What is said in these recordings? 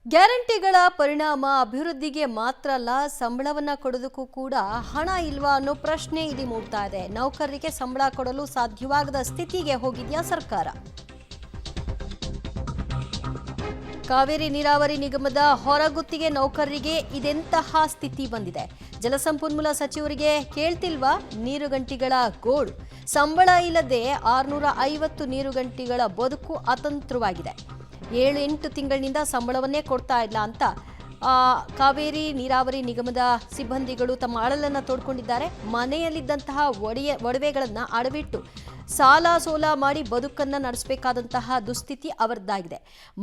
ಗ್ಯಾರಂಟಿಗಳ ಪರಿಣಾಮ ಅಭಿವೃದ್ಧಿಗೆ ಮಾತ್ರ ಅಲ್ಲ, ಸಂಬಳವನ್ನ ಕೊಡೋದಕ್ಕೂ ಕೂಡ ಹಣ ಇಲ್ವಾ ಅನ್ನೋ ಪ್ರಶ್ನೆ ಇಲ್ಲಿ ಮೂಡ್ತಾ ಇದೆ. ನೌಕರರಿಗೆ ಸಂಬಳ ಕೊಡಲು ಸಾಧ್ಯವಾಗದ ಸ್ಥಿತಿಗೆ ಹೋಗಿದೆಯಾ ಸರ್ಕಾರ? ಕಾವೇರಿ ನೀರಾವರಿ ನಿಗಮದ ಹೊರಗುತ್ತಿಗೆ ನೌಕರರಿಗೆ ಇದೆಂತಹ ಸ್ಥಿತಿ ಬಂದಿದೆ? ಜಲಸಂಪನ್ಮೂಲ ಸಚಿವರಿಗೆ ಕೇಳ್ತಿಲ್ವಾ ನೀರುಗಂಟಿಗಳ ಗೋಳು? ಸಂಬಳ ಇಲ್ಲದೆ 650 ನೀರುಗಂಟಿಗಳ ಬದುಕು ಅತಂತ್ರವಾಗಿದೆ. 7-8 ತಿಂಗಳಿನಿಂದ ಸಂಬಳವನ್ನೇ ಕೊಡ್ತಾ ಇಲ್ಲ ಅಂತ ಕಾವೇರಿ ನೀರಾವರಿ ನಿಗಮದ ಸಿಬ್ಬಂದಿಗಳು ತಮ್ಮ ಅಳಲನ್ನು ತೋಡ್ಕೊಂಡಿದ್ದಾರೆ. ಮನೆಯಲ್ಲಿದ್ದಂತಹ ಒಡವೆಗಳನ್ನು ಅಡವಿಟ್ಟು ಸಾಲ ಸೋಲ ಮಾಡಿ ಬದುಕನ್ನು ನಡೆಸಬೇಕಾದಂತಹ ದುಸ್ಥಿತಿ ಅವರದ್ದಾಗಿದೆ.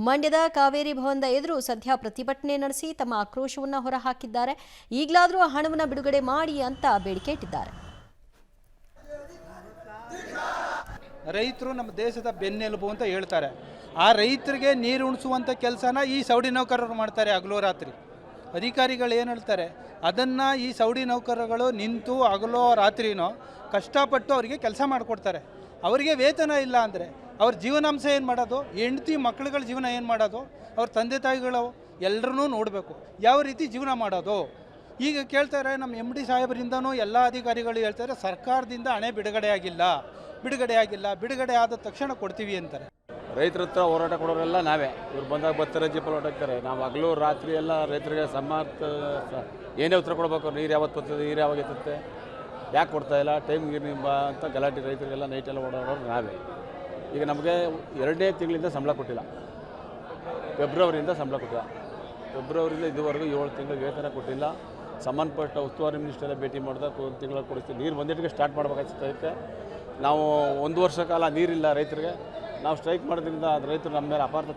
ಮಂಡ್ಯದ ಕಾವೇರಿ ಭವನದ ಎದುರು ಸದ್ಯ ಪ್ರತಿಭಟನೆ ನಡೆಸಿ ತಮ್ಮ ಆಕ್ರೋಶವನ್ನು ಹೊರಹಾಕಿದ್ದಾರೆ. ಈಗಲಾದರೂ ಹಣವನ್ನು ಬಿಡುಗಡೆ ಮಾಡಿ ಅಂತ ಬೇಡಿಕೆ ಇಟ್ಟಿದ್ದಾರೆ. ರೈತರು ನಮ್ಮ ದೇಶದ ಬೆನ್ನೆಲುಬು ಅಂತ ಹೇಳ್ತಾರೆ. ಆ ರೈತರಿಗೆ ನೀರು ಉಣಿಸುವಂಥ ಕೆಲಸನ ಈ ಸೌಡಿ ನೌಕರರು ಮಾಡ್ತಾರೆ ಹಗಲು ರಾತ್ರಿ. ಅಧಿಕಾರಿಗಳು ಏನು ಹೇಳ್ತಾರೆ ಅದನ್ನು ಈ ಸೌಡಿ ನೌಕರರುಗಳು ನಿಂತು ಹಗಲೋ ರಾತ್ರಿನೋ ಕಷ್ಟಪಟ್ಟು ಅವರಿಗೆ ಕೆಲಸ ಮಾಡಿಕೊಡ್ತಾರೆ. ಅವರಿಗೆ ವೇತನ ಇಲ್ಲ ಅಂದರೆ ಅವ್ರ ಜೀವನಾಂಶ ಏನು ಮಾಡೋದು? ಹೆಂಡತಿ ಮಕ್ಕಳುಗಳ ಜೀವನ ಏನು ಮಾಡೋದು? ಅವ್ರ ತಂದೆ ತಾಯಿಗಳು ಎಲ್ಲರೂ ನೋಡಬೇಕು, ಯಾವ ರೀತಿ ಜೀವನ ಮಾಡೋದು? ಈಗ ಕೇಳ್ತಾರೆ ನಮ್ಮ MD ಸಾಹೇಬರಿಂದನೂ ಎಲ್ಲ ಅಧಿಕಾರಿಗಳು ಹೇಳ್ತಾರೆ ಸರ್ಕಾರದಿಂದ ಹಣ ಬಿಡುಗಡೆ ಆದ ತಕ್ಷಣ ಕೊಡ್ತೀವಿ ಅಂತಾರೆ. ರೈತರ ಹತ್ರ ಹೋರಾಟ ಕೊಡೋರೆಲ್ಲ ನಾವೇ. ಇವ್ರು ಬಂದಾಗ ಬರ್ತಾರೆ, ಜೀಪಲ್ಲಿ ಹೊರಟಾಕ್ತಾರೆ. ನಾವು ಹಗಲು ರಾತ್ರಿ ಎಲ್ಲ ರೈತರಿಗೆ ಏನೇ ಉತ್ತರ ಕೊಡಬೇಕು, ನೀರು ಯಾವತ್ತು ಬರ್ತದೆ, ನೀರು ಯಾವಾಗ ಎತ್ತುತ್ತೆ, ಯಾಕೆ ಕೊಡ್ತಾಯಿಲ್ಲ, ಟೈಮ್ ನೀರು ಅಂತ ಗಲಾಟೆ ರೈತರಿಗೆಲ್ಲ ನೈಟೆಲ್ಲ ಓಡಾಡೋರು ನಾವೇ. ಈಗ ನಮಗೆ 2ನೇ ತಿಂಗಳಿಂದ ಸಂಬಳ ಕೊಟ್ಟಿಲ್ಲ. ಫೆಬ್ರವರಿಯಿಂದ ಸಂಬಳ ಕೊಟ್ಟಿಲ್ಲ. ಫೆಬ್ರವರಿಯಿಂದ ಇದುವರೆಗೂ 7 ತಿಂಗಳು ವೇತನ ಕೊಟ್ಟಿಲ್ಲ. ಸಂಬಂಧಪಟ್ಟ ಉಸ್ತುವಾರಿ ಮಿನಿಸ್ಟರ್ ಬೇಟಿ ಮಾಡಿದಾಗ 1 ತಿಂಗಳ ಕೊಡಿಸ್ತೀವಿ. ನೀರು ಒಂದೆಟ್ಟಿಗೆ ಸ್ಟಾರ್ಟ್ ಮಾಡಬೇಕಾಗ್ತೈತೆ. ನಾವು 1 ವರ್ಷ ಕಾಲ ನೀರಿಲ್ಲ ರೈತರಿಗೆ. ನಾವು ಸ್ಟ್ರೈಕ್ ಮಾಡೋದ್ರಿಂದ ರೈತರು ನಮ್ಮ ಮೇಲೆ ಅಪಾರ್ಥ